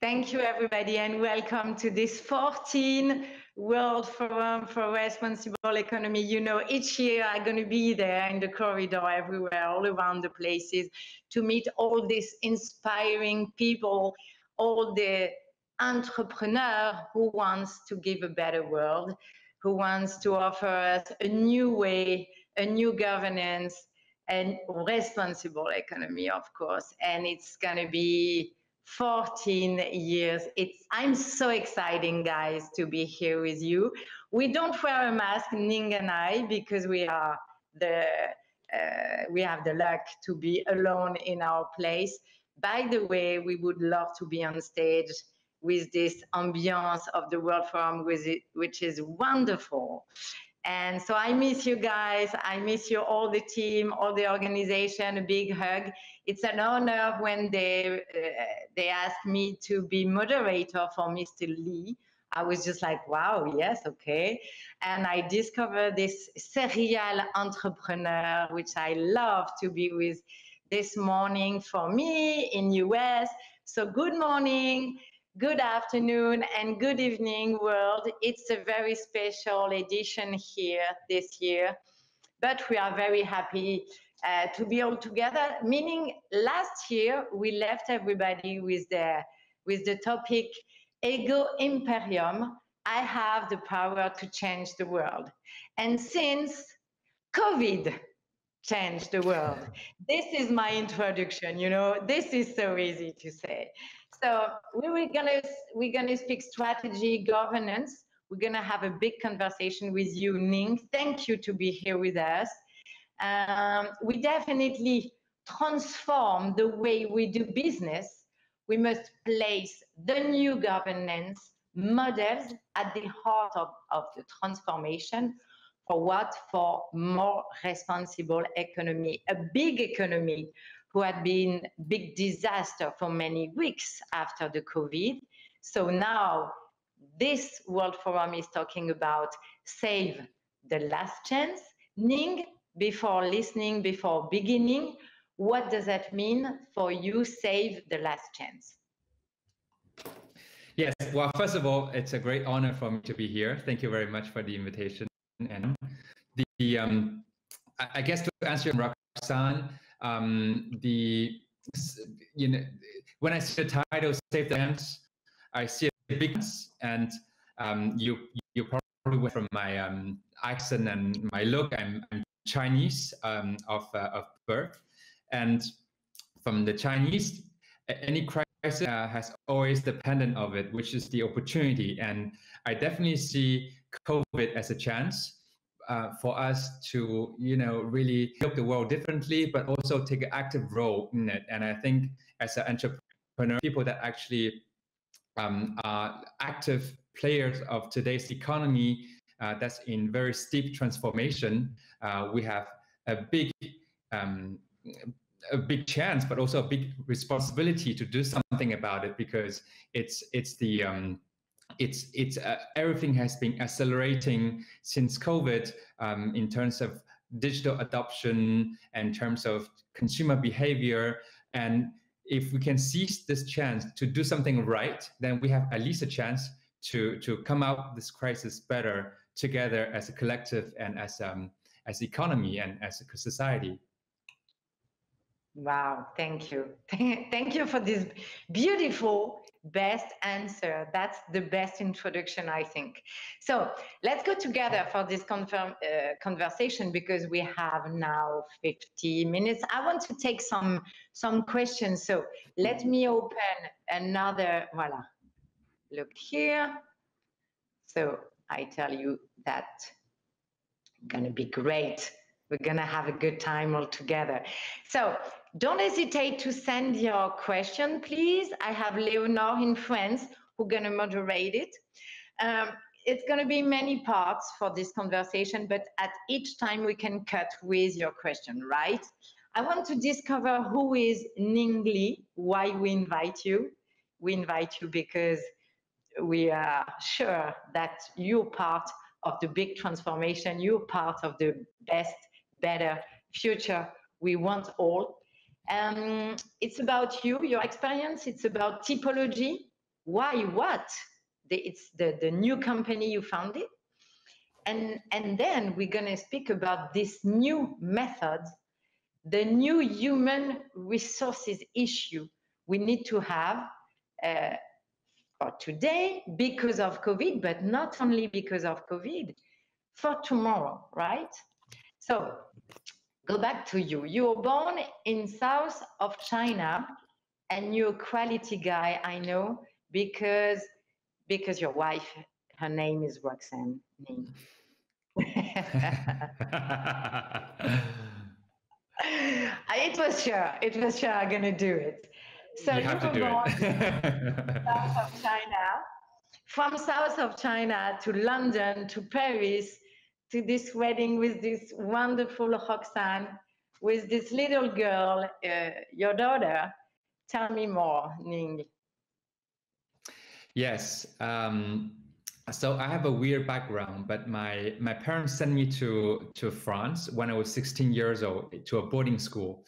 Thank you, everybody, and welcome to this 14th World Forum for Responsible Economy. You know, each year I'm going to be there in the corridor everywhere, all around the places, to meet all these inspiring people, all the entrepreneurs who wants to give a better world, who wants to offer us a new way, a new governance, and responsible economy, of course. And it's going to be 14 years. I'm so exciting, guys, to be here with you. We don't wear a mask, Ning and I, because we have the luck to be alone in our place. By the way, we would love to be on stage with this ambiance of the World Forum, which is wonderful. And so I miss you guys. I miss you, all the team, all the organization. A big hug. It's an honor when they asked me to be moderator for Mr. Li. I was just like, wow, yes, okay. And I discovered this serial entrepreneur, which I love to be with this morning for me in US. So good morning, good afternoon, and good evening, world. It's a very special edition here this year, but we are very happy to be all together, meaning last year we left everybody with the topic, Ego Imperium, I have the power to change the world. And since COVID changed the world, this is my introduction, you know, this is so easy to say. So we're gonna speak strategy, governance. We're gonna have a big conversation with you, Ning. Thank you to be here with us. We definitely transform the way we do business. We must place the new governance models at the heart of the transformation. For what? For more responsible economy, a big economy who had been big disaster for many weeks after the COVID. So now this World Forum is talking about save the last chance. Ning, before listening, before beginning, what does that mean for you, save the last chance? Yes, well, first of all, it's a great honor for me to be here. Thank you very much for the invitation. And I guess to answer Roxane, when I see the title "Save the Chance," I see a big chance, and you probably went from my accent and my look. I'm Chinese of birth, and from the Chinese, any crisis has always the pendant of it, which is the opportunity. And I definitely see COVID as a chance for us to, really look the world differently, but also take an active role in it. And I think as an entrepreneur, people that actually are active players of today's economy that's in very steep transformation, we have a big chance, but also a big responsibility to do something about it, because everything has been accelerating since COVID in terms of digital adoption and in terms of consumer behavior. And if we can seize this chance to do something right, then we have at least a chance to come out of this crisis better together as a collective and as economy and as a society. Wow, thank you. Thank you for this beautiful best answer. That's the best introduction, I think. So let's go together for this conversation, because we have now 50 minutes. I want to take some questions. So let me open another, voila, look here. So I tell you that it's gonna be great. We're gonna have a good time all together. So don't hesitate to send your question, please. I have Leonore in France who's gonna moderate it. It's gonna be many parts for this conversation, but at each time we can cut with your question, right? I want to discover who is Ning Li, why we invite you. We invite you because we are sure that you're part of the big transformation. You're part of the best, better future we want all. It's about you, your experience. It's about typology. why, what? It's the new company you founded. And then we're going to speak about this new method, the new human resources issue we need to have for today because of COVID, but not only because of COVID, for tomorrow, right? So go back to you. You were born in south of China, and you're a quality guy, I know, because your wife, her name is Roxane. It was sure I'm gonna do it. So You you have to were do born it. south of China, from south of China to London to Paris to this wedding with this wonderful Roxane, with this little girl, your daughter. Tell me more, Ning. Yes. So I have a weird background, but my parents sent me to France when I was 16 years old to a boarding school,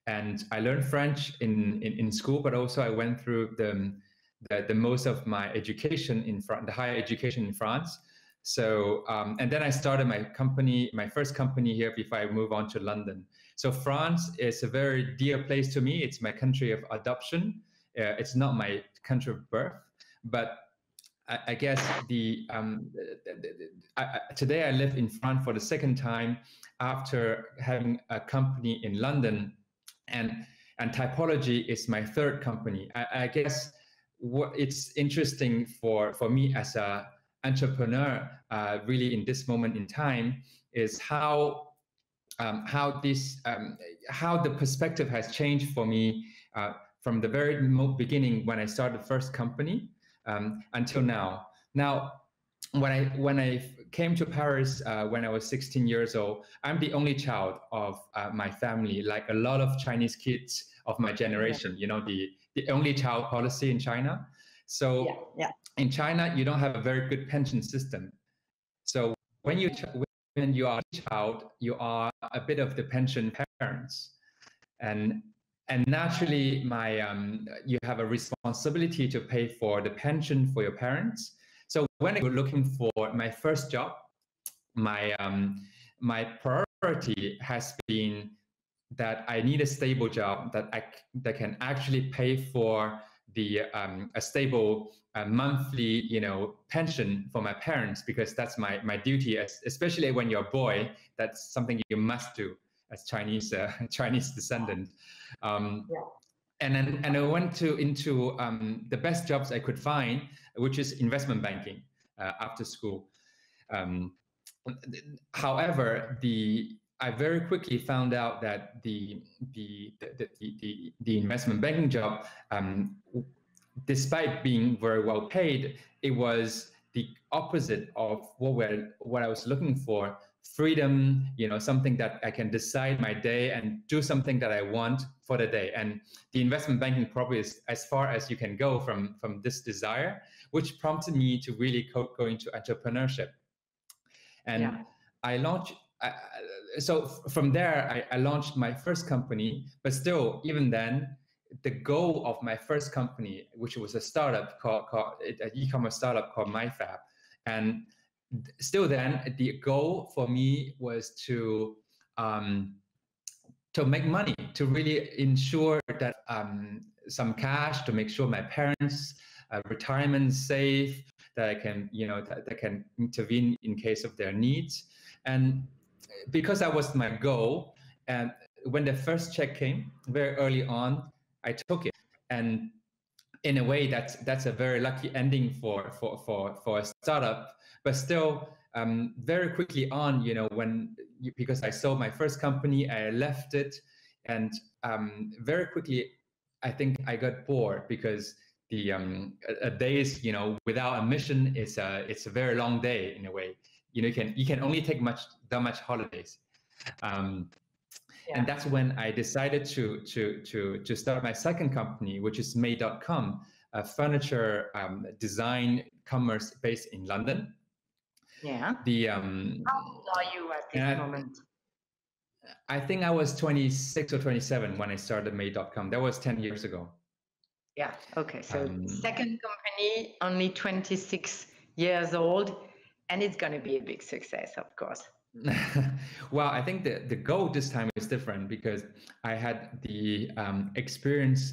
and I learned French in school, but also I went through the most of my education in France, the higher education in France. So and then I started my company, my first company here before I move on to London. So France is a very dear place to me. It's my country of adoption. It's not my country of birth, but I guess today I live in France for the second time after having a company in London, and Typology is my third company. I guess what it's interesting for me as a entrepreneur, really in this moment in time, is how the perspective has changed for me from the very beginning when I started the first company until now. Now, when I came to Paris when I was 16 years old, I'm the only child of my family, like a lot of Chinese kids of my generation. You know, the only child policy in China. So in China, you don't have a very good pension system. So when you are a child, you are a bit of the pension parents, and naturally, you have a responsibility to pay for the pension for your parents. So when I was looking for my first job, my priority has been that I need a stable job that can actually pay for a stable monthly pension for my parents, because that's my duty, especially when you're a boy. That's something you must do as Chinese descendant. And I went into the best jobs I could find, which is investment banking after school. However, I very quickly found out that the investment banking job, despite being very well paid, it was the opposite of what I was looking for. Freedom, something that I can decide my day and do something that I want for the day. And the investment banking probably is as far as you can go from this desire, which prompted me to really go into entrepreneurship. And I launched, so from there, I launched my first company, but still, even then, the goal of my first company, which was a startup called an e-commerce startup called MyFab, and still then, the goal for me was to make money, to really ensure that some cash, to make sure my parents' retirement safe, that I can, that can intervene in case of their needs. And because that was my goal, and when the first check came very early on, I took it. And in a way, that's a very lucky ending for a startup. But still, very quickly on, because I sold my first company, I left it, and very quickly, I think I got bored, because the a days, without a mission is it's a very long day in a way. You can only take that much holidays. And that's when I decided to start my second company, which is May.com, a furniture design commerce based in London. How old are you at this moment? I think I was 26 or 27 when I started May.com. That was 10 years ago. Yeah. Okay. So Um, second company, only 26 years old, and it's going to be a big success, of course. well, I think the goal this time is different because I had the experience,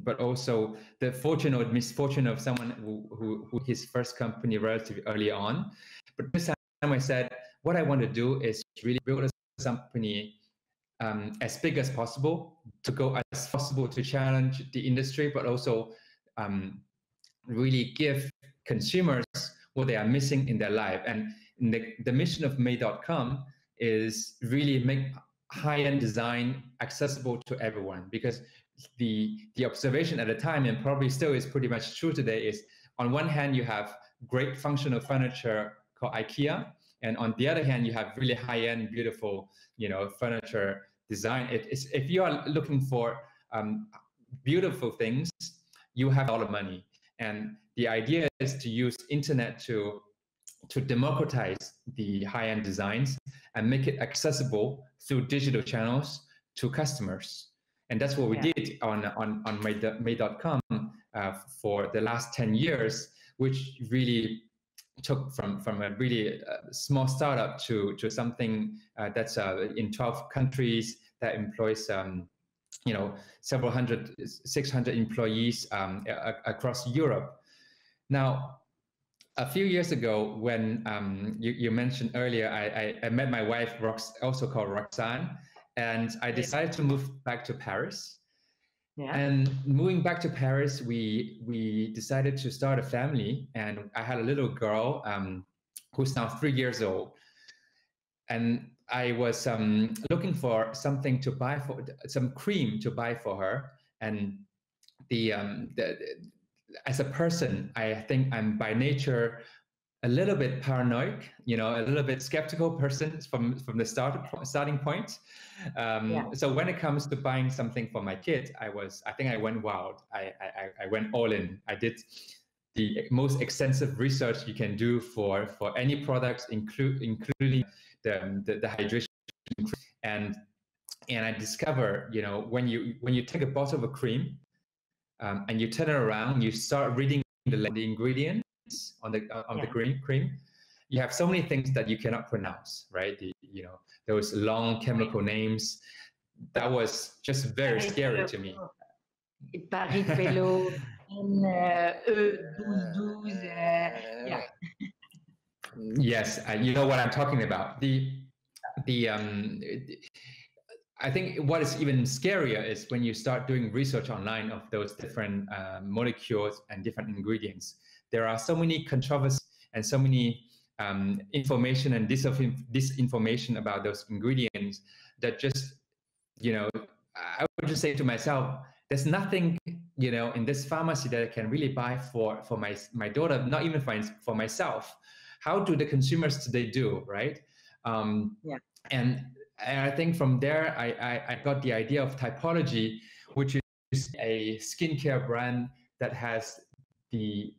but also the fortune or misfortune of someone who his first company relatively early on. But this time I said, what I want to do is really build a company as big as possible to go as possible to challenge the industry, but also really give consumers what they are missing in their life. And the mission of May.com is really make high-end design accessible to everyone, because the observation at the time, and probably still is pretty much true today, is on one hand you have great functional furniture called IKEA, and on the other hand you have really high-end beautiful furniture design. If you are looking for beautiful things, you have a lot of money. And the idea is to use internet to democratize the high-end designs and make it accessible through digital channels to customers. And that's what we did on May.com for the last 10 years, which really took from a really small startup to something that's in 12 countries, that employs several hundred, 600 employees across Europe. Now, a few years ago, when you mentioned earlier, I met my wife, also called Roxane, and I decided to move back to Paris. Yeah. And moving back to Paris, we decided to start a family, and I had a little girl who's now 3 years old. And I was looking for something to buy for, some cream to buy for her. And as a person, I think I'm by nature a little bit paranoid, a little bit skeptical person from the starting point. So when it comes to buying something for my kid, I think I went wild. I went all in. I did the most extensive research you can do for any products, including the hydration. And I discovered, when you take a bottle of a cream and you turn it around, you start reading the ingredients on the cream. You have so many things that you cannot pronounce, right? Those long chemical names. That was just very scary to me. Paris Pelo, E12, yeah. Yes, you know what I'm talking about. I think what is even scarier is when you start doing research online of those different molecules and different ingredients. There are so many controversies and so many information and disinformation about those ingredients that just, I would just say to myself, there's nothing, in this pharmacy that I can really buy for my daughter, not even for myself. How do the consumers today do, right? And I think from there, I got the idea of Typology, which is a skincare brand that has a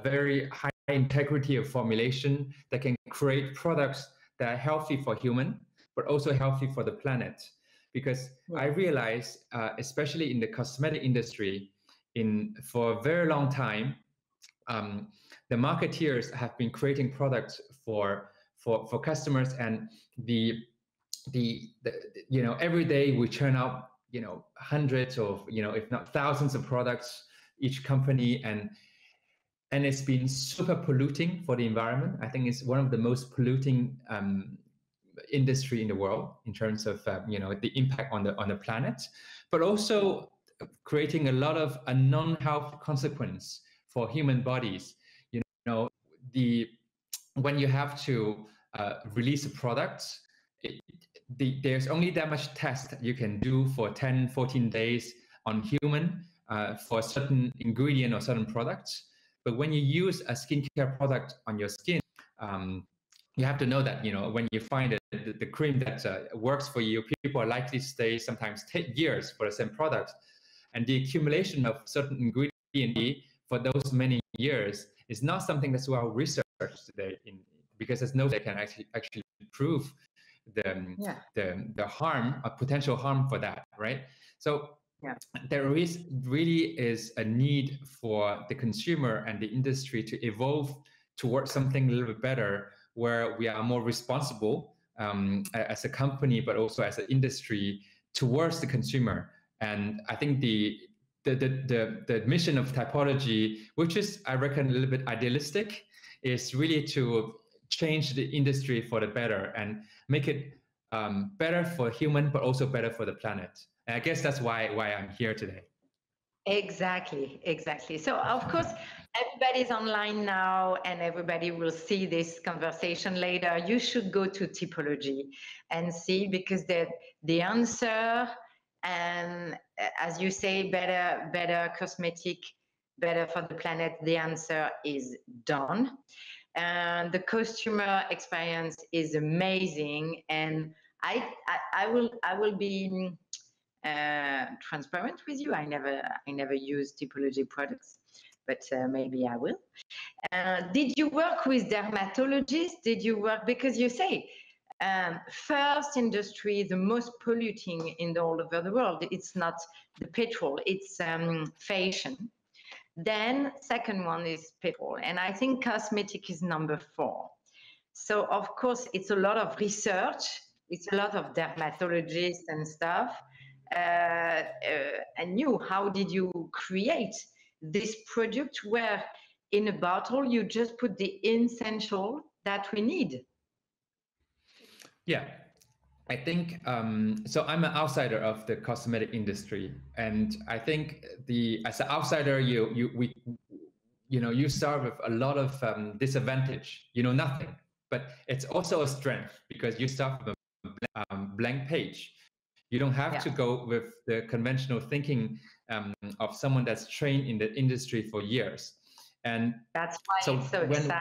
very high integrity of formulation that can create products that are healthy for human, but also healthy for the planet. Because I realized, especially in the cosmetic industry, for a very long time, the marketeers have been creating products for customers, and every day we churn out hundreds of if not thousands of products, each company, and it's been super polluting for the environment. I think it's one of the most polluting industry in the world in terms of the impact on the planet, but also creating a lot of non-health consequence for human bodies. When you have to release a product, there's only that much test you can do for 10-14 days on human for a certain ingredient or certain products. But when you use a skincare product on your skin, you have to know that when you find the cream that works for you, people are likely to stay sometimes 10 years for the same product. And the accumulation of certain ingredients for those many years is not something that's well researched today, because there's no way they can actually prove the harm, a potential harm for that, right? So Yeah. there is really is a need for the consumer and the industry to evolve towards something a little bit better, where we are more responsible as a company, but also as an industry towards the consumer. And I think the mission of Typology, which is, I reckon, a little bit idealistic, is really to change the industry for the better and make it better for human, but also better for the planet. And I guess that's why I'm here today. Exactly, exactly. So of course, everybody's online now and everybody will see this conversation later. You should go to Typology and see, because the answer, and as you say, better cosmetic, better for the planet, the answer is done. And the customer experience is amazing. And I will be transparent with you. I never use Typology products, but maybe I will. Did you work with dermatologists? Did you work, because you say first industry, the most polluting in all over the world, it's not the petrol, it's fashion. Then second one is petrol, and I think cosmetic is number 4. So of course it's a lot of research, it's a lot of dermatologists and stuff. And how did you create this product where in a bottle you just put the essential that we need? Yeah, I think so. I'm an outsider of the cosmetic industry, and I think as an outsider, you start with a lot of disadvantage. You know nothing, but it's also a strength because you start with a blank page. You don't have to go with the conventional thinking of someone that's trained in the industry for years, and that's why it's so exciting.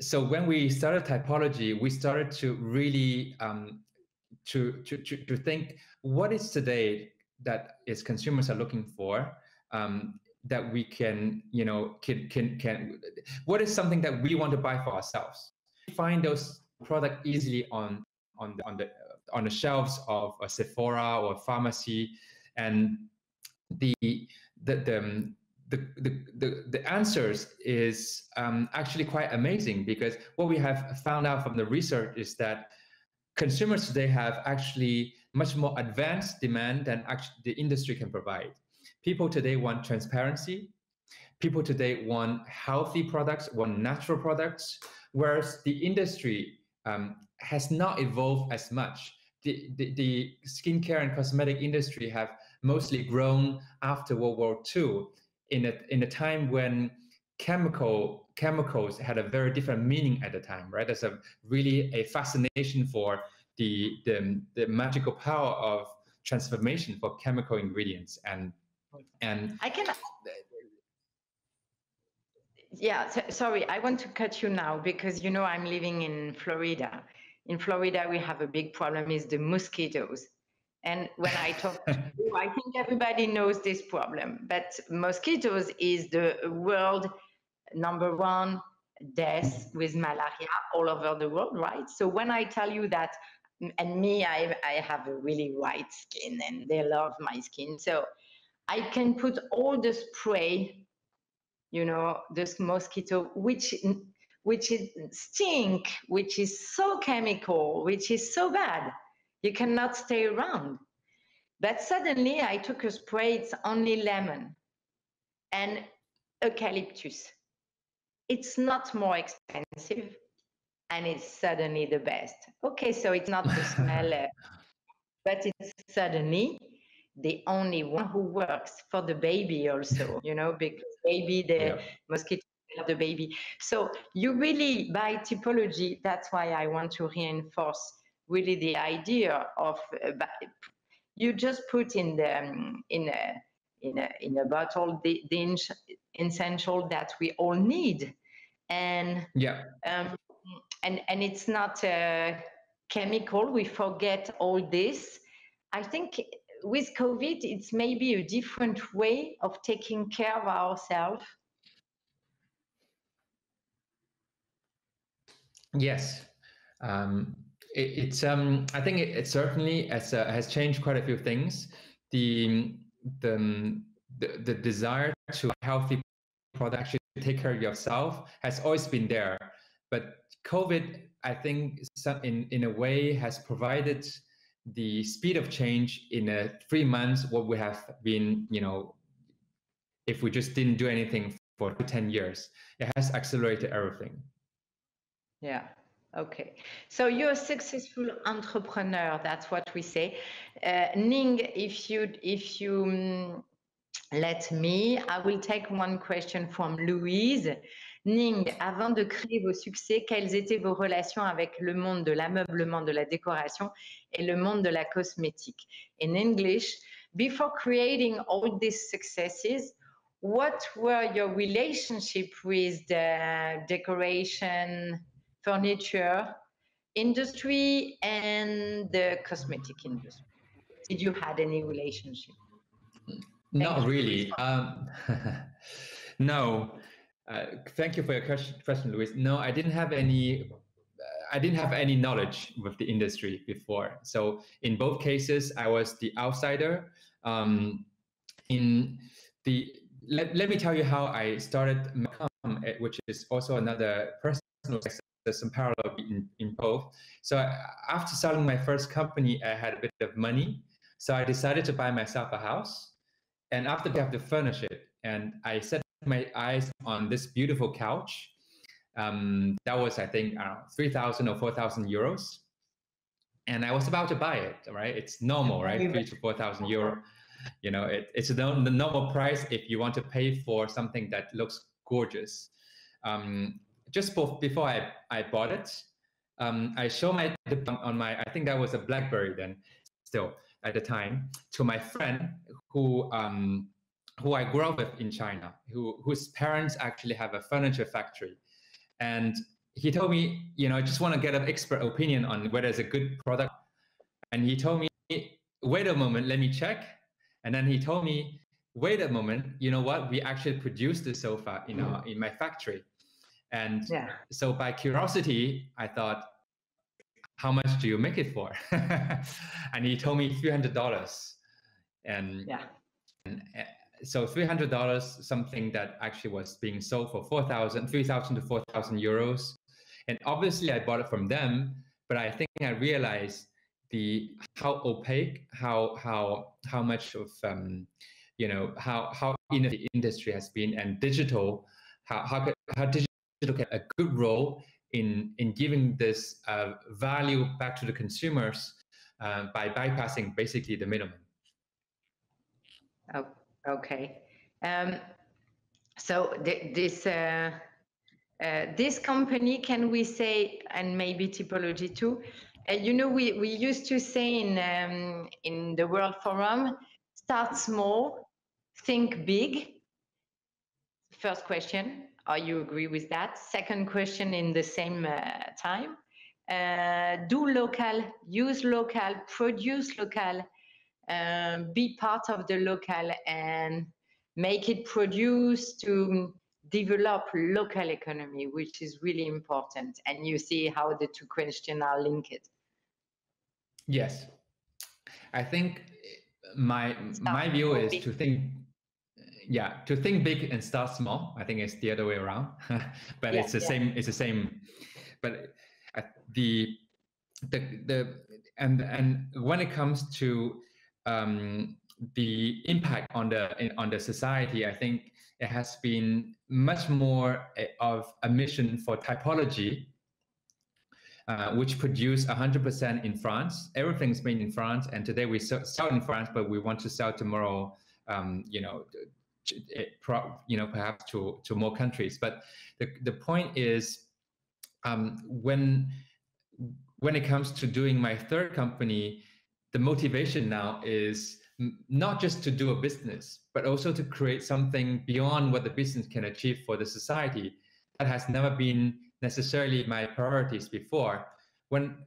So when we started Typology, we started to really to think what is today that is consumers are looking for, that we can what is something that we want to buy for ourselves. Find those products easily on the shelves of a Sephora or a pharmacy, and the answers is actually quite amazing, because what we have found out from the research is that consumers today have actually much more advanced demand than actually the industry can provide. People today want transparency. People today want healthy products, want natural products, whereas the industry has not evolved as much. The skincare and cosmetic industry have mostly grown after World War II, in a time when chemicals had a very different meaning at the time, right? There's really a fascination for the magical power of transformation for chemical ingredients, and I can. Yeah, sorry, I want to cut you now because I'm living in Florida. In Florida, we have a big problem is the mosquitoes. And when I talk to you, I think everybody knows this problem, but mosquitoes is the world #1 death with malaria all over the world, right? So when I tell you that, and me, I have a really white skin and they love my skin. So I can put all the spray, this mosquito, which is stink, which is so chemical, which is so bad. You cannot stay around. But suddenly I took a spray, it's only lemon and eucalyptus. It's not more expensive and it's suddenly the best. Okay, so it's not the smell, but it's suddenly the only one who works for the baby also, because baby, the mosquito of the baby. So you really, by Typology, that's why I want to reinforce really the idea of you just put in a bottle the essential that we all need, and and it's not chemical. We forget all this. I think with COVID, it's maybe a different way of taking care of ourselves. Yes. I think it certainly has changed quite a few things. The the the desire to healthy product, actually take care of yourself, has always been there. But COVID, I think, in a way, has provided the speed of change in 3 months what we have been, if we just didn't do anything for 10 years. It has accelerated everything. Yeah. Okay. So you're a successful entrepreneur. That's what we say. Ning, if you let me, I will take one question from Louise. Ning, avant de créer vos succès, quelles étaient vos relations avec le monde de l'ameublement, de la décoration et le monde de la cosmétique? In English, before creating all these successes, what were your relationship with the decoration, furniture industry and the cosmetic industry? Did you had any relationship? Not really. No. Thank you for your question, Louise. No, I didn't have any. I didn't have any knowledge with the industry before. So in both cases, I was the outsider. In the let me tell you how I started Macom, which is also another personal success. There's some parallel in both. So after selling my first company, I had a bit of money. So I decided to buy myself a house. And after that, I have to furnish it. And I set my eyes on this beautiful couch. That was, I think, 3,000 or 4,000 euros. And I was about to buy it, right? It's normal, right? 3,000 to 4,000 euro. It's the normal price if you want to pay for something that looks gorgeous. Just before I bought it, I showed my on my, I think that was a BlackBerry then, still at the time, to my friend who I grew up with in China, whose parents actually have a furniture factory. And he told me, I just want to get an expert opinion on whether it's a good product. And he told me, wait a moment, let me check. And then he told me, wait a moment, you know what? We actually produced the sofa in my factory. And so by curiosity, I thought, how much do you make it for? And he told me $300. And so $300, something that actually was being sold for 3,000 to 4,000 euros. And obviously I bought it from them, but I think I realized how opaque, how much of how the industry has been, and digital, how digital can a good role in giving this value back to the consumers by bypassing basically the middleman. Oh, okay. So this company, can we say, and maybe Typology too, we used to say in the World Forum, start small, think big. First question, are you agree with that? Second question in the same time, do local, use local, produce local, be part of the local and make it produce to develop local economy, which is really important. And you see how the two questions are linked. Yes. I think my view is to think, to think big and start small. I think it's the other way around, but it's the same. It's the same. But and when it comes to the impact on the society, I think it has been much more of a mission for Typology, which produced 100% in France. Everything's made in France, and today we sell in France, but we want to sell tomorrow, perhaps to more countries. But the point is, when it comes to doing my third company, the motivation now is not just to do a business, but also to create something beyond what the business can achieve for the society. That has never been necessarily my priorities before. When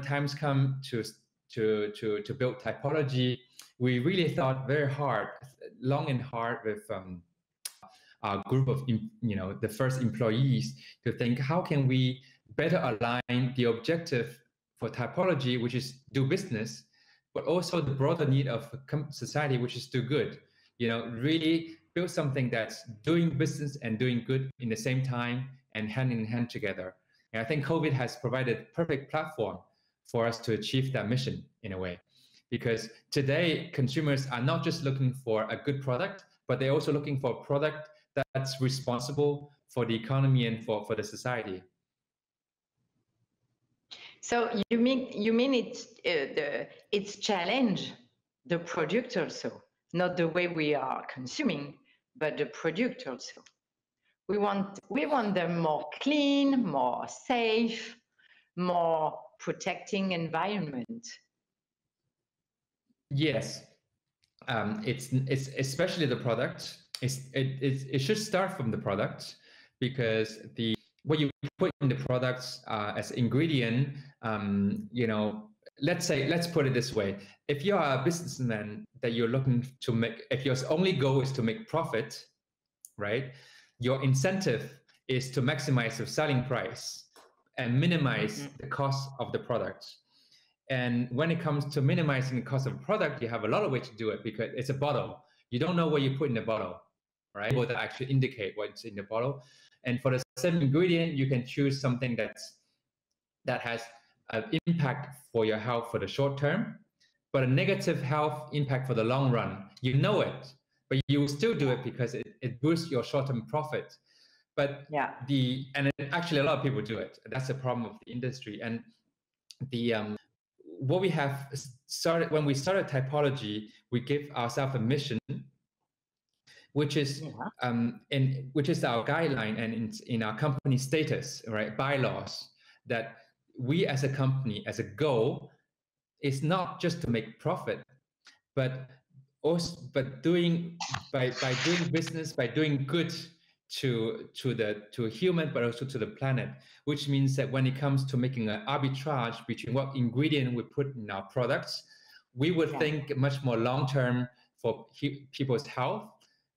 times come to build Typology, we really thought very hard, long and hard with our group of the first employees, to think how can we better align the objective for Typology, which is do business, but also the broader need of society, which is do good. Really build something that's doing business and doing good in the same time and hand in hand together. And I think COVID has provided a perfect platform for us to achieve that mission in a way. Because today, consumers are not just looking for a good product, but they're also looking for a product that's responsible for the economy and for the society. So you mean it's challenge the product also, not the way we are consuming, but the product also. We want them more clean, more safe, more protecting environment. Yes, it's especially the product. It should start from the product, because what you put in the products as ingredient, let's put it this way: if you are a businessman that you're looking to make, if your only goal is to make profit, right? Your incentive is to maximize the selling price and minimize the cost of the product. And when it comes to minimizing the cost of a product, you have a lot of ways to do it, because it's a bottle. You don't know what you put in the bottle, right? Able to actually indicate what's in the bottle. And for the same ingredient, you can choose something that has an impact for your health for the short term, but a negative health impact for the long run. You know it, but you still do it because it boosts your short-term profit. But actually a lot of people do it. That's the problem of the industry. And what we have started when we started Typology, we give ourselves a mission, which is which is our guideline and in our company status, right, bylaws, that we as a company, as a goal, is not just to make profit, but also by doing business, by doing good to a human, but also to the planet. Which means that when it comes to making an arbitrage between what ingredient we put in our products, we would think much more long term for people's health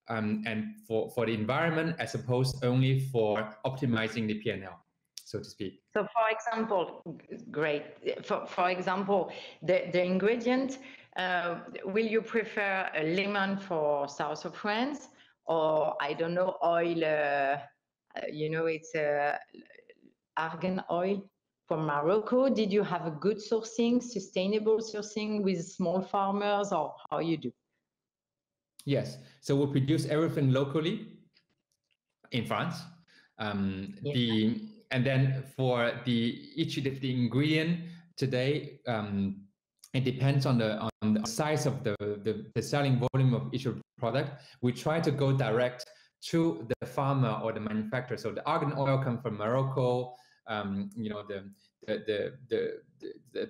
and for the environment, as opposed only for optimizing the P&L, so to speak. So, for example, great. For example, the ingredient, will you prefer a lemon for south of France, or I don't know, oil? It's argan oil from Morocco. Did you have a good sourcing, sustainable sourcing with small farmers, or how you do? Yes. So we produce everything locally in France. And then for each of the ingredient today, it depends on the size of the selling volume of each product. We try to go direct to the farmer or the manufacturer. So the argan oil comes from Morocco. The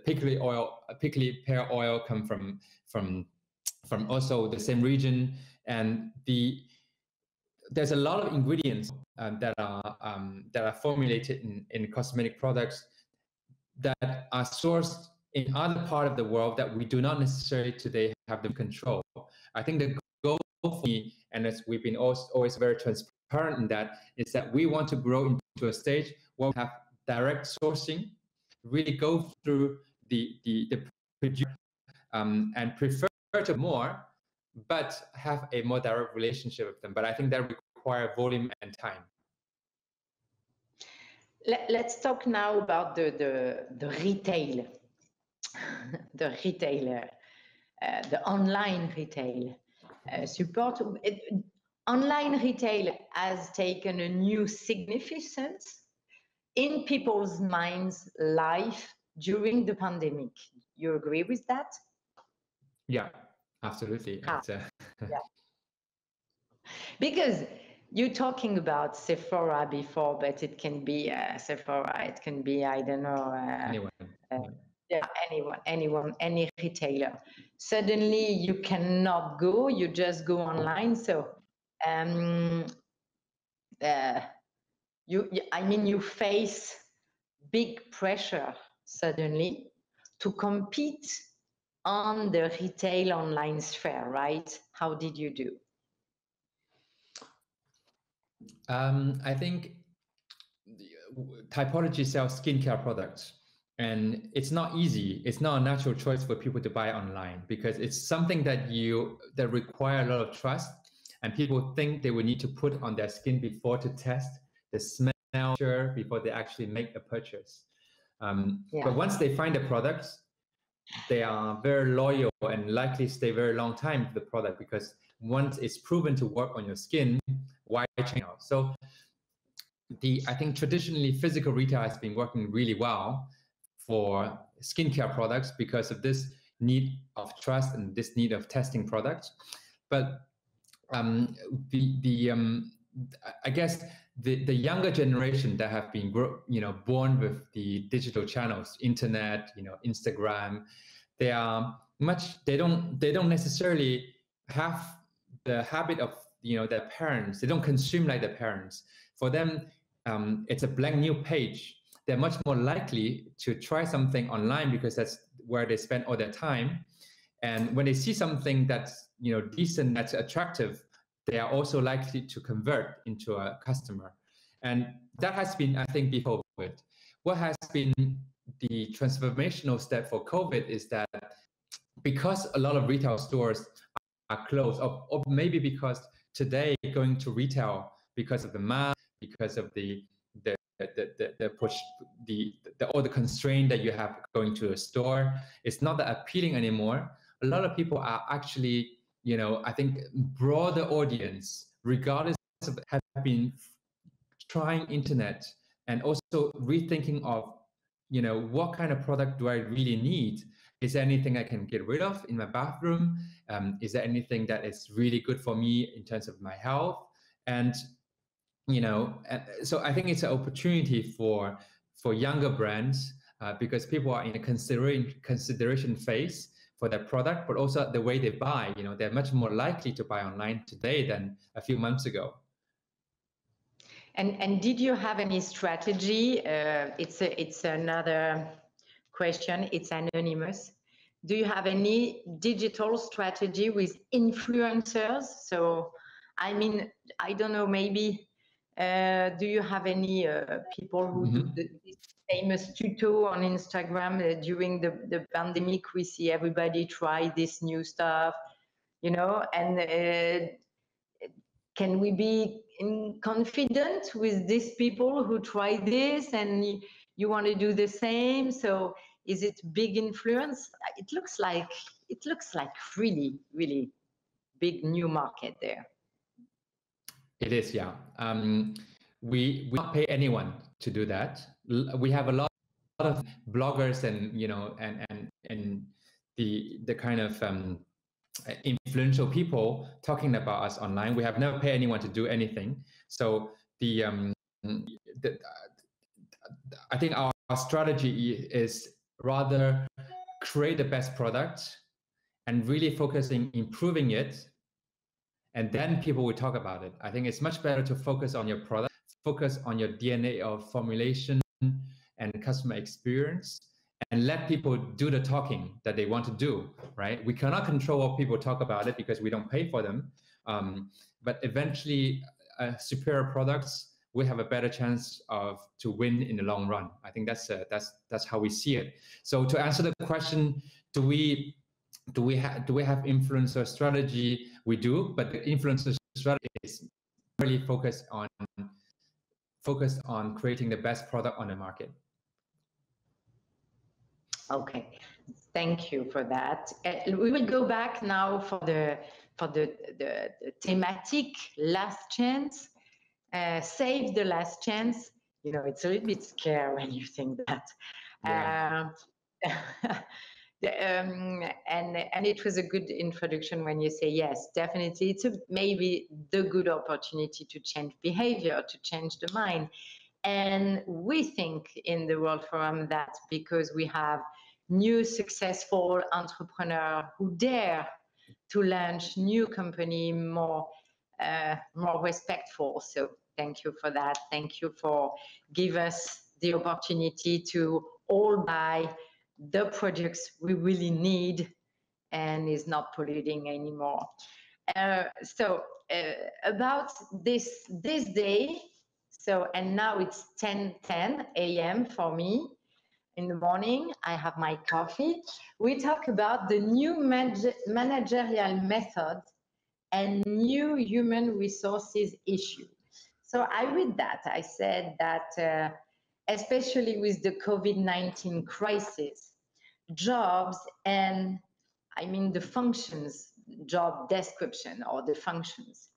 prickly pear oil come from also the same region, and there's a lot of ingredients that are formulated in cosmetic products that are sourced in other part of the world that we do not necessarily today have the control. I think the goal for me, and as we've been always very transparent in that, is that we want to grow into a stage where we have direct sourcing, really go through the producer and prefer to more, but have a more direct relationship with them. But I think that requires volume and time. Let's talk now about the retail, the retailer, the online retail support. Online retail has taken a new significance in people's minds' life during the pandemic. You agree with that? Yeah, absolutely. Because you're talking about Sephora before, but it can be Sephora, it can be, I don't know, anyone, any retailer. Suddenly you cannot go, you just go online. So you face big pressure suddenly to compete on the retail online sphere, right? How did you do? I think Typology sells skincare products, And it's not easy. It's not a natural choice for people to buy online because it's something that require a lot of trust, and people think they will need to put on their skin before to test the smell before they actually make a purchase. But once they find the products, they are very loyal and likely stay very long time with the product, because once it's proven to work on your skin, why change out? So I think traditionally physical retail has been working really well for skincare products because of this need of trust and this need of testing products. But I guess the younger generation that have been born with the digital channels, internet, Instagram, they don't necessarily have the habit of their parents. They don't consume like their parents. For them, it's a blank new page. They're much more likely to try something online because that's where they spend all their time. And when they see something that's decent, that's attractive, they are also likely to convert into a customer. And that has been, I think, before COVID. What has been the transformational step for COVID is that because a lot of retail stores are closed, or maybe because today going to retail because of the mask, because of the push, all the constraint that you have going to a store, it's not that appealing anymore. A lot of people are actually, I think broader audience, regardless of, have been trying internet and also rethinking of, what kind of product do I really need? Is there anything I can get rid of in my bathroom? Is there anything that is really good for me in terms of my health? And so I think it's an opportunity for younger brands because people are in a consideration phase for their product, but also the way they buy. They're much more likely to buy online today than a few months ago. And did you have any strategy? It's another question. It's anonymous. Do you have any digital strategy with influencers? So, I mean, I don't know, maybe, do you have any people who do this famous tuto on Instagram during the pandemic? We see everybody try this new stuff, and can we be confident with these people who try this and you want to do the same? So is it big influence? It looks like really, really big new market there. It is, yeah. We don't pay anyone to do that. We have a lot of bloggers and and the kind of influential people talking about us online. We have never paid anyone to do anything. So I think our strategy is rather create the best product and really focusing improving it, and then people will talk about it. I think it's much better to focus on your product, focus on your DNA of formulation and customer experience, and let people do the talking that they want to do, right? We cannot control what people talk about it because we don't pay for them. But eventually, superior products will have a better chance to win in the long run. I think that's how we see it. So to answer the question, do we have influencer strategy? We do, but the influencer strategy is really focused on creating the best product on the market. Okay, thank you for that. We will go back now for the thematic last chance. Save the last chance. It's a little bit scary when you think that. Yeah. And it was a good introduction when you say yes, definitely it's maybe the good opportunity to change behavior, to change the mind. And we think in the World Forum that because we have new successful entrepreneurs who dare to launch new company more respectful. So thank you for that. Thank you for giving us the opportunity to all buy the products we really need and is not polluting anymore. So about this day, so and now it's 10:10 a.m. for me. in the morning, I have my coffee. We talk about the new managerial methods and new human resources issue. So I read that. I said that especially with the COVID-19 crisis, jobs and I mean the functions, job description or the functions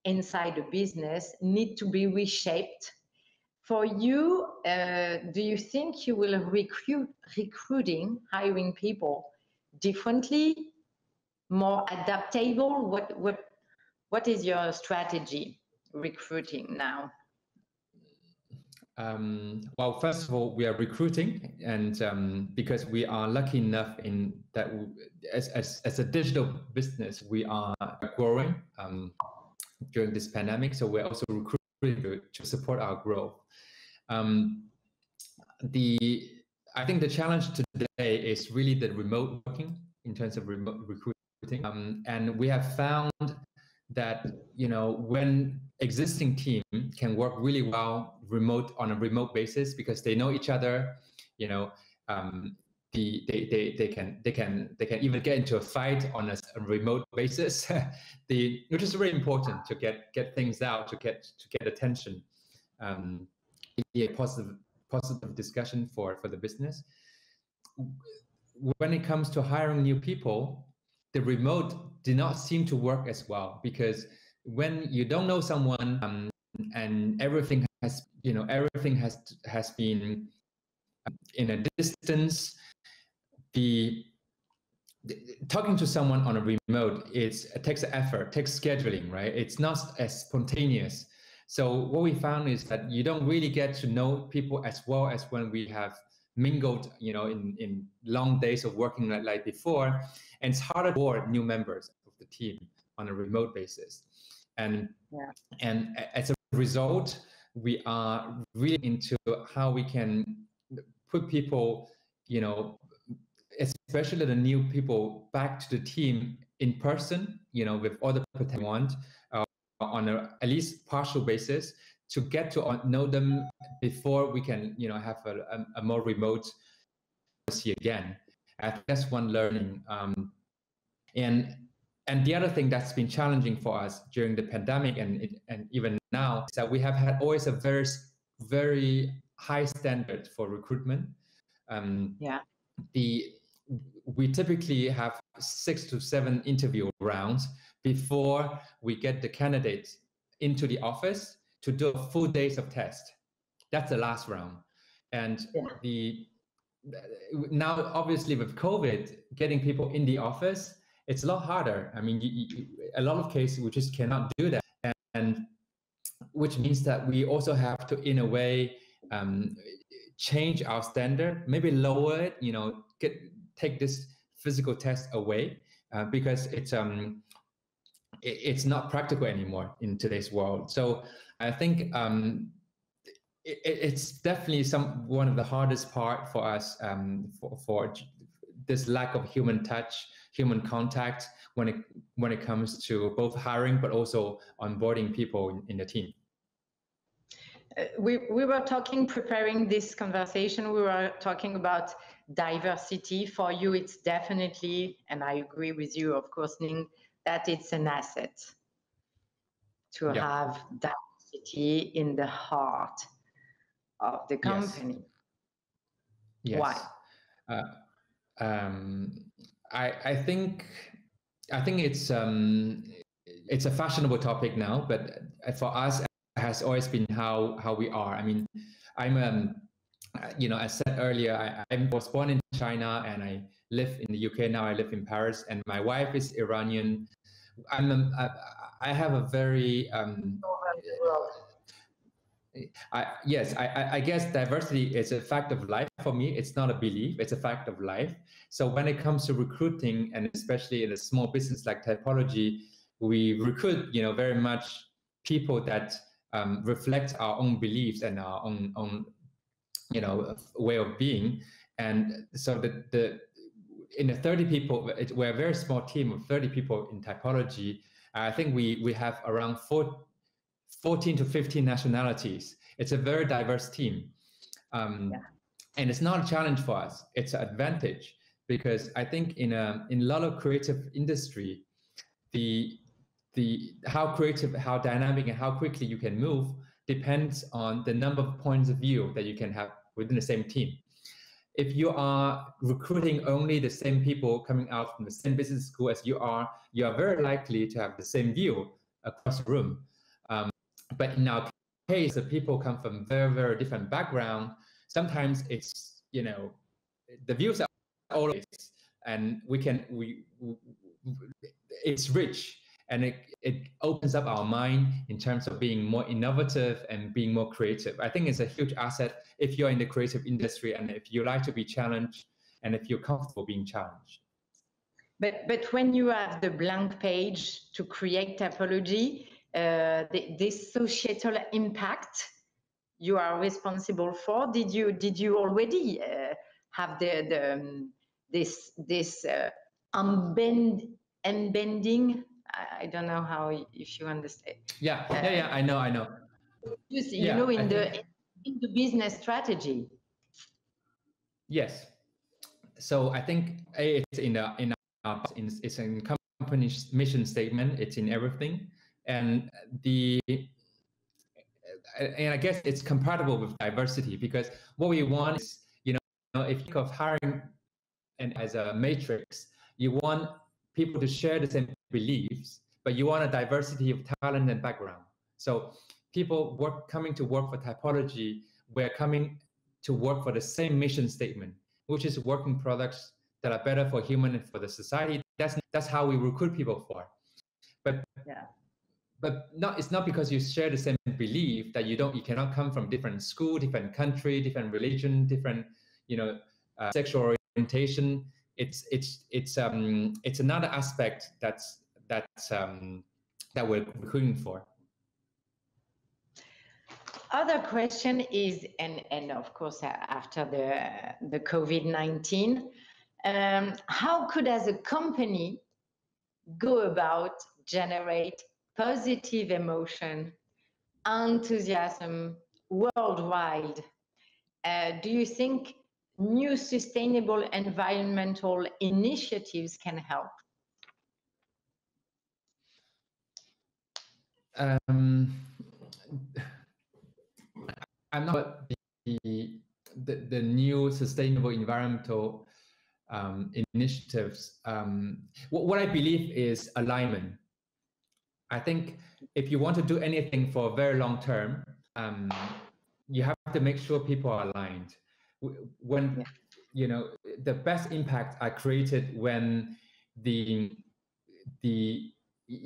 inside a business need to be reshaped. For you, do you think you will hiring people differently, more adaptable? What is your strategy recruiting now? Well, first of all, we are recruiting, and because we are lucky enough in that, as a digital business, we are growing during this pandemic. So we're also recruiting to support our growth. I think the challenge today is really the remote working in terms of remote recruiting, and we have found that when existing team can work really well on a remote basis because they know each other, they can even get into a fight on a remote basis, which is very important to get things out, to get attention, a positive discussion for the business. When it comes to hiring new people, the remote did not seem to work as well, because when you don't know someone and everything has been in a distance, talking to someone on a remote it takes effort, takes scheduling, right? It's not as spontaneous. So what we found is that you don't really get to know people as well as when we have mingled, in long days of working like before, and it's harder for new members of the team on a remote basis. And as a result, we are really into how we can put people, especially the new people, back to the team in person, with all the potential we want, on at least partial basis, to get to know them before we can, have a more remote see again. I think that's one learning. And the other thing that's been challenging for us during the pandemic and even now is that we have had always a very, very high standard for recruitment. We typically have 6 to 7 interview rounds before we get the candidate into the office to do a full days of test. That's the last round. And now, obviously, with COVID, getting people in the office, it's a lot harder. I mean, a lot of cases we just cannot do that, and which means that we also have to, in a way, change our standard, maybe lower it, take this physical test away, because it's not practical anymore in today's world. So I think it's definitely one of the hardest part for us, for this lack of human touch, human contact when it comes to both hiring but also onboarding people in the team. We were talking, preparing this conversation, we were talking about diversity. For you, it's definitely, and I agree with you, of course, Ning, that it's an asset to have diversity in the heart of the company. Yes. Why? I think it's a fashionable topic now, but for us, it has always been how we are. I mean, I'm I said earlier, I was born in China and I live in the UK now. I live in Paris, and my wife is Iranian. I have a very I guess diversity is a fact of life for me. It's not a belief, it's a fact of life. So when it comes to recruiting, and especially in a small business like Typology, we recruit, very much people that reflect our own beliefs and our own way of being. And so in the 30 people, we're a very small team of 30 people in Typology. I think we have around 14 to 15 nationalities. It's a very diverse team. And it's not a challenge for us, it's an advantage, because I think in a lot of creative industry, the how creative, how dynamic, and how quickly you can move depends on the number of points of view that you can have within the same team. If you are recruiting only the same people coming out from the same business school as you are very likely to have the same view across the room. But in our case, the people come from very, very different background. Sometimes it's, the views are always, and it's rich, and it opens up our mind in terms of being more innovative and being more creative. I think it's a huge asset if you're in the creative industry and if you like to be challenged and if you're comfortable being challenged. But when you have the blank page to create typology, this societal impact you are responsible for, did you already have this unbending? I don't know how, if you understand. Yeah, I know. You know, in the business strategy. Yes. So I think it's it's in company's mission statement. It's in everything, and I guess it's compatible with diversity, because what we want is, if you think of hiring and as a matrix, you want people to share the same beliefs, but you want a diversity of talent and background. So people coming to work for Typology, we're coming to work for the same mission statement, which is working products that are better for human and for the society. That's how we recruit people for. But it's not because you share the same belief that you cannot come from different school, different country, different religion, different sexual orientation. It's another aspect that we're recruiting for. Other question is, and of course after the COVID-19, how could as a company go about generate positive emotion, enthusiasm worldwide? Do you think new sustainable environmental initiatives can help? I'm not the new sustainable environmental initiatives. What I believe is alignment. I think if you want to do anything for a very long term, you have to make sure people are aligned. When the best impact are created when you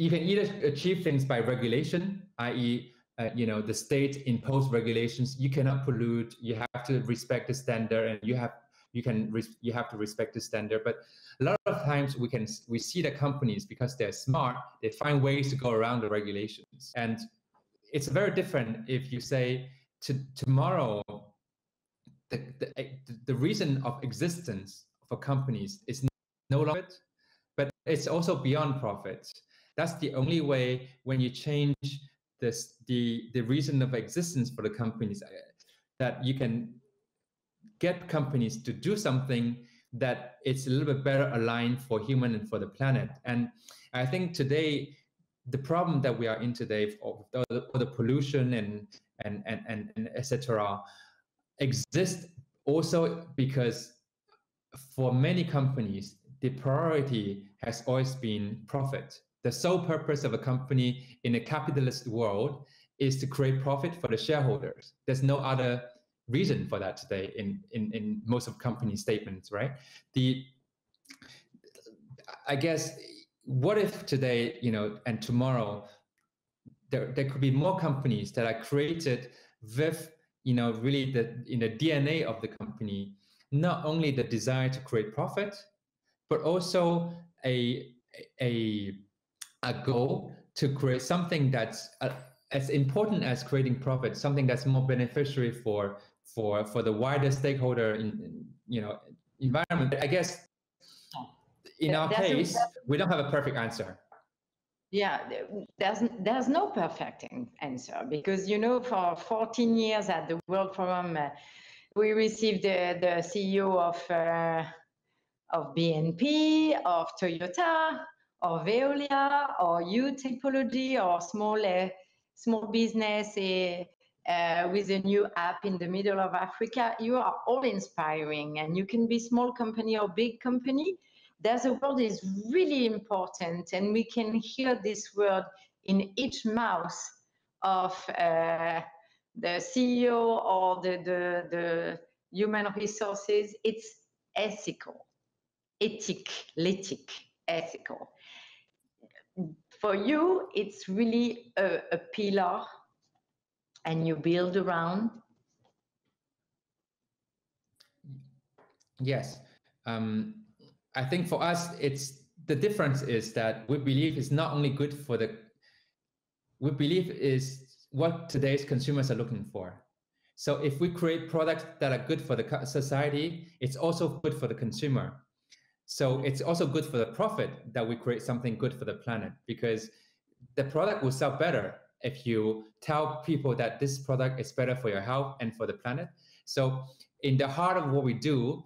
can either achieve things by regulation, i.e., the state impose regulations. You cannot pollute. You have to respect the standard, and you have to respect the standard. But a lot of times we see the companies, because they're smart, they find ways to go around the regulations. And it's very different if you say tomorrow the reason of existence for companies is no longer profit, but it's also beyond profit. That's the only way when you change the reason of existence for the companies, that you can get companies to do something that it's a little bit better aligned for human and for the planet. And I think today, the problem that we are in today, for the pollution and etc., exists also because for many companies, the priority has always been profit. The sole purpose of a company in a capitalist world is to create profit for the shareholders. There's no other reason for that today in most of company statements, right? I guess, what if today, and tomorrow, there could be more companies that are created with, really in the DNA of the company, not only the desire to create profit, but also a goal to create something that's as important as creating profit, something that's more beneficiary for the wider stakeholder environment. I guess in our case, we don't have a perfect answer. Yeah, there's no perfect answer, because for 14 years at the World Forum, we received the CEO of BNP, of Toyota, or Veolia, or you Typology, or small business with a new app in the middle of Africa. You are all inspiring, and you can be small company or big company. There's a word is really important, and we can hear this word in each mouth of the CEO or the human resources. It's ethical. Ethical. For you, it's really a pillar, and you build around. Yes, I think for us, it's the difference is that we believe it's not only good for the. We believe is what today's consumers are looking for. So if we create products that are good for the society, it's also good for the consumer. So it's also good for the profit that we create something good for the planet, because the product will sell better if you tell people that this product is better for your health and for the planet. So in the heart of what we do,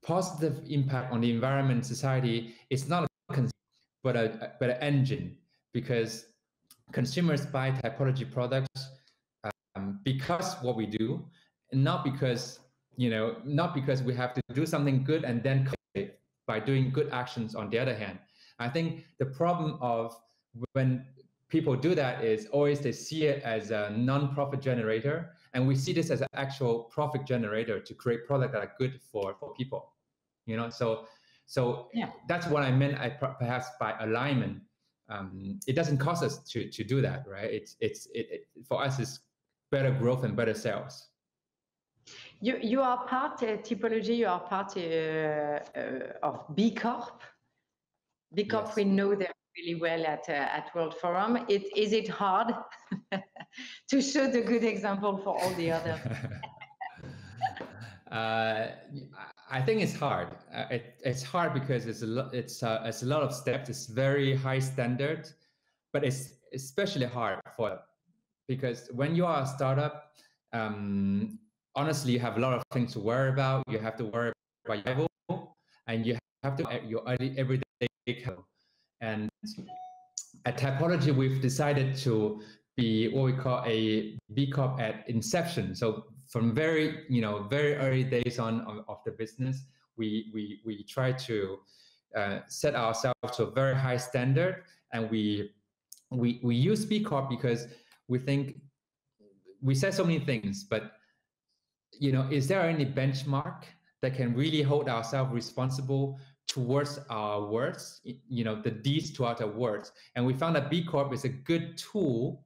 positive impact on the environment, society, is not a consumer, but an engine, because consumers buy Typology products because what we do, not because not because we have to do something good and then by doing good actions on the other hand. I think the problem of when people do that is always they see it as a non-profit generator, and we see this as an actual profit generator to create products that are good for people. So yeah. That's what I meant. Perhaps by alignment, it doesn't cost us to do that, right? It for us is better growth and better sales. You are part Typology. You are part of BCorp. BCorp, yes. We know them really well at World Forum. Is it hard to show the good example for all the others? I think it's hard. It's hard because it's a lot of steps. It's very high standard, but it's especially hard because when you are a startup, honestly, you have a lot of things to worry about. You have to worry about your level, and you have to your everyday level. And at Typology, we've decided to be what we call a BCorp at inception. So from very early days on of the business, we try to set ourselves to a very high standard, and we use BCorp because we think we said so many things, but is there any benchmark that can really hold ourselves responsible towards our words, the deeds towards our words? And we found that BCorp is a good tool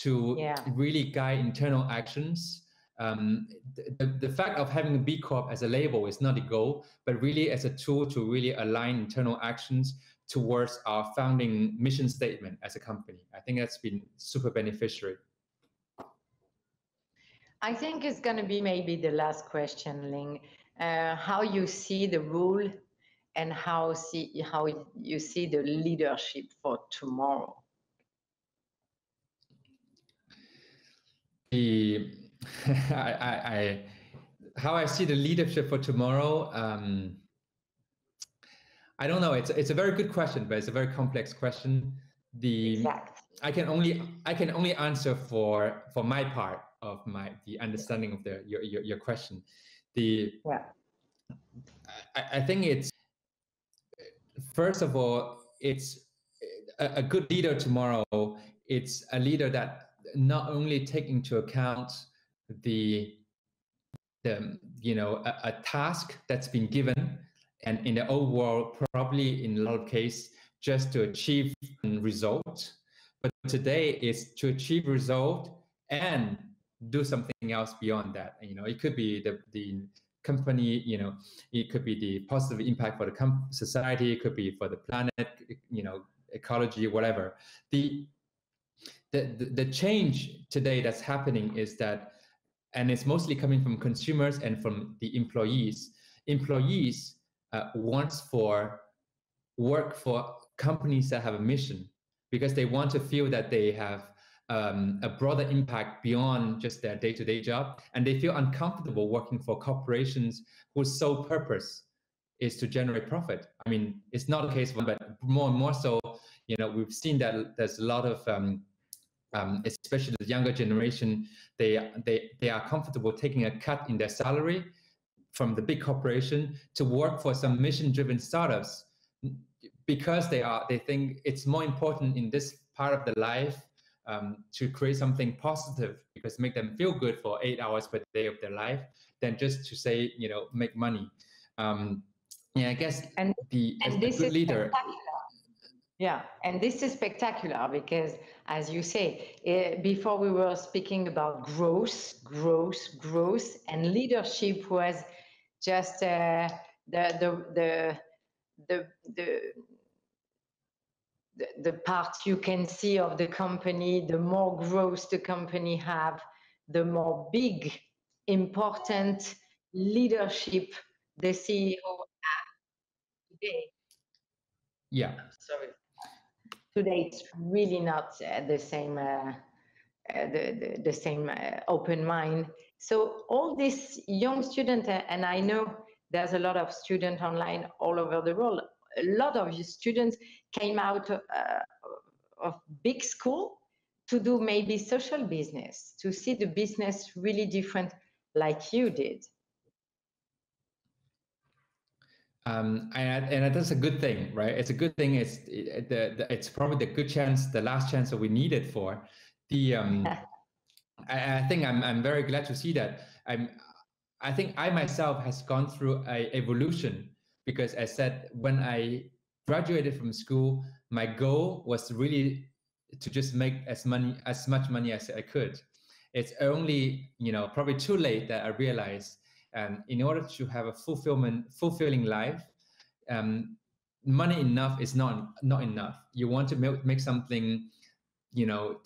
to really guide internal actions. The fact of having a BCorp as a label is not the goal, but really as a tool to really align internal actions towards our founding mission statement as a company. I think that's been super beneficial. I think it's going to be maybe the last question, Ling. How you see the role and how you see the leadership for tomorrow? How I see the leadership for tomorrow, I don't know. It's a very good question, but it's a very complex question. Exact. I can only answer for my part of the understanding of your question. I think it's, first of all, it's a good leader tomorrow. It's a leader that not only take into account a task that's been given, and in the old world, probably in a lot of cases, just to achieve result. But today is to achieve result and do something else beyond that. It could be the company, it could be the positive impact for the society, it could be for the planet, ecology, whatever. The change today that's happening is that, and it's mostly coming from consumers and from the employees. Employees work for companies that have a mission, because they want to feel that they have a broader impact beyond just their day-to-day job, and they feel uncomfortable working for corporations whose sole purpose is to generate profit. I mean, it's not the case, but more and more so, you know, we've seen that there's a lot of especially the younger generation, they are comfortable taking a cut in their salary from the big corporation to work for some mission-driven startups, because they think it's more important in this part of the life to create something positive, because make them feel good for 8 hours per day of their life, than just to say, you know, make money. Yeah, I guess and as a this good is leader. Yeah, and this is spectacular because, as you say, before we were speaking about growth, and leadership was just the the part you can see of the company. The more growth the company have, the more big, important leadership the CEO have today. Yeah. Sorry. Today it's really not the same the same open mind. So all these young students, and I know there's a lot of students online all over the world. A lot of students came out of big school to do maybe social business, to see the business really different, like you did. And that's a good thing, right? It's a good thing. It's probably the good chance, the last chance that we needed for the. I think I'm very glad to see that. I think I myself has gone through a evolution, because I said when I graduated from school, my goal was really to just make as much money as I could. It's only, you know, probably too late that I realized, in order to have a fulfilling life, money enough is not enough. You want to make something, you know,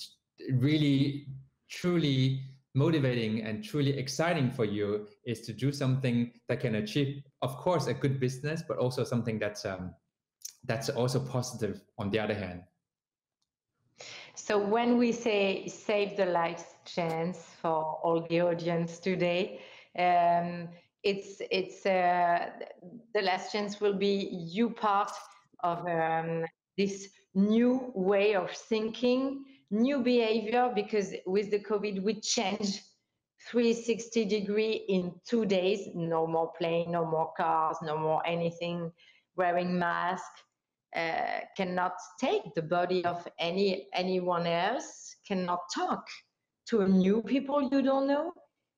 really truly motivating and truly exciting for you, is to do something that can achieve, of course, a good business, but also something that's also positive on the other hand. So when we say save the life chance for all the audience today, it's the last chance will be you part of this new way of thinking, new behavior, because with the COVID we changed 360-degree in 2 days. No more plane, no more cars, no more anything, wearing mask. Cannot take the body of anyone else, cannot talk to new people you don't know.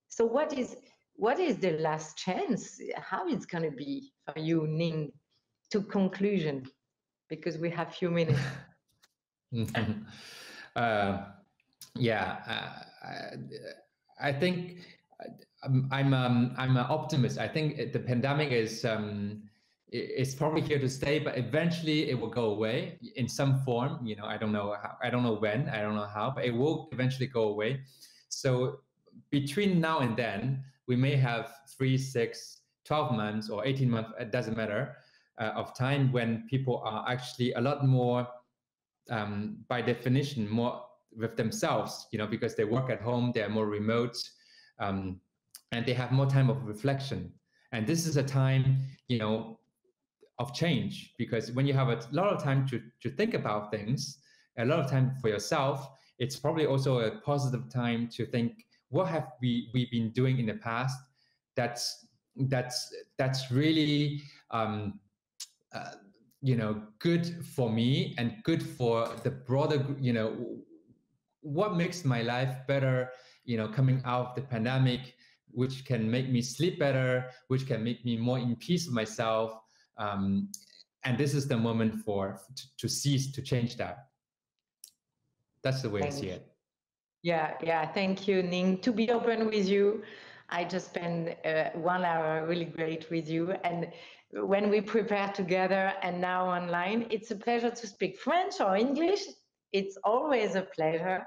So what is the last chance? How it's going to be for you, Ning, to conclusion, because we have few minutes. Yeah, I think I'm an optimist. I think the pandemic is it's probably here to stay, but eventually it will go away in some form. You know, I don't know how, I don't know when, I don't know how, but it will eventually go away. So between now and then, we may have 3, 6, 12 months or 18 months, it doesn't matter, of time when people are actually a lot more, by definition, more with themselves, you know, because they work at home, they are more remote, and they have more time of reflection. And this is a time, you know, of change, because when you have a lot of time to think about things, a lot of time for yourself, it's probably also a positive time to think, what have we been doing in the past that's really you know, good for me and good for the broader, you know, what makes my life better, you know, coming out of the pandemic, which can make me sleep better, which can make me more in peace with myself. And this is the moment to seize, to change that. That's the way I see it. Yeah, thank you, Ning. To be open with you, I just spent 1 hour really great with you. And when we prepare together and now online, it's a pleasure to speak French or English. It's always a pleasure.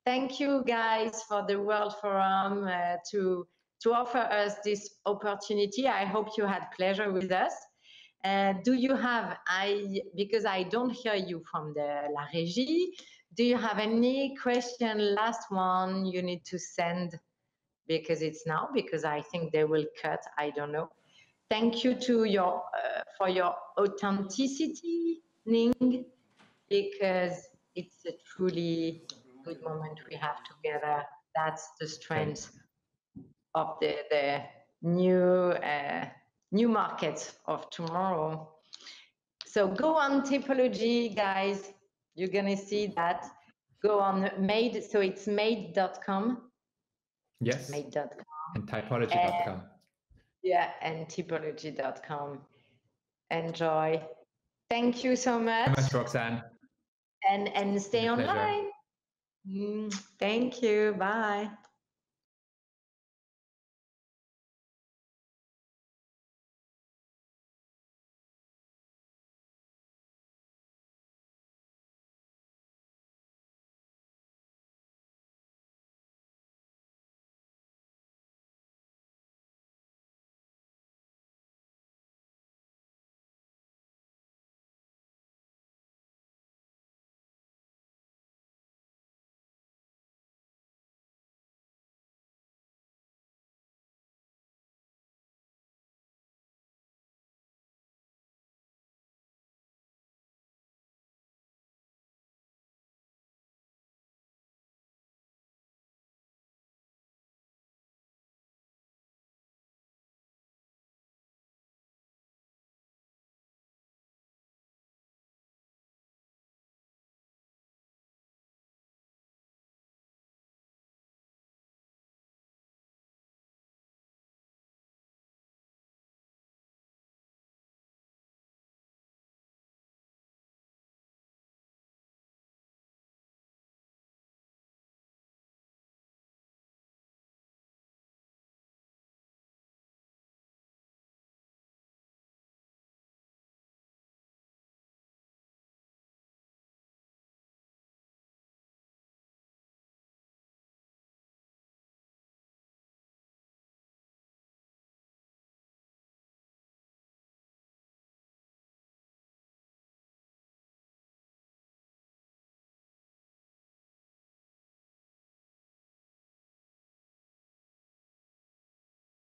Thank you guys for the World Forum to offer us this opportunity. I hope you had pleasure with us. Do you have, because I don't hear you from the La Régie, Do you have any question? Last one you need to send because it's now, because I think they will cut. I don't know. Thank you to your for your authenticity, Ning, because it's a truly good moment we have together. That's the strength of the new new markets of tomorrow. So go on Typology, guys. You're gonna see that. Go on Made. So it's made.com. Yes. Made.com. And typology.com. Yeah, and typology.com. Enjoy. Thank you so much. Thank you much, Roxane. And stay online. Thank you. Bye.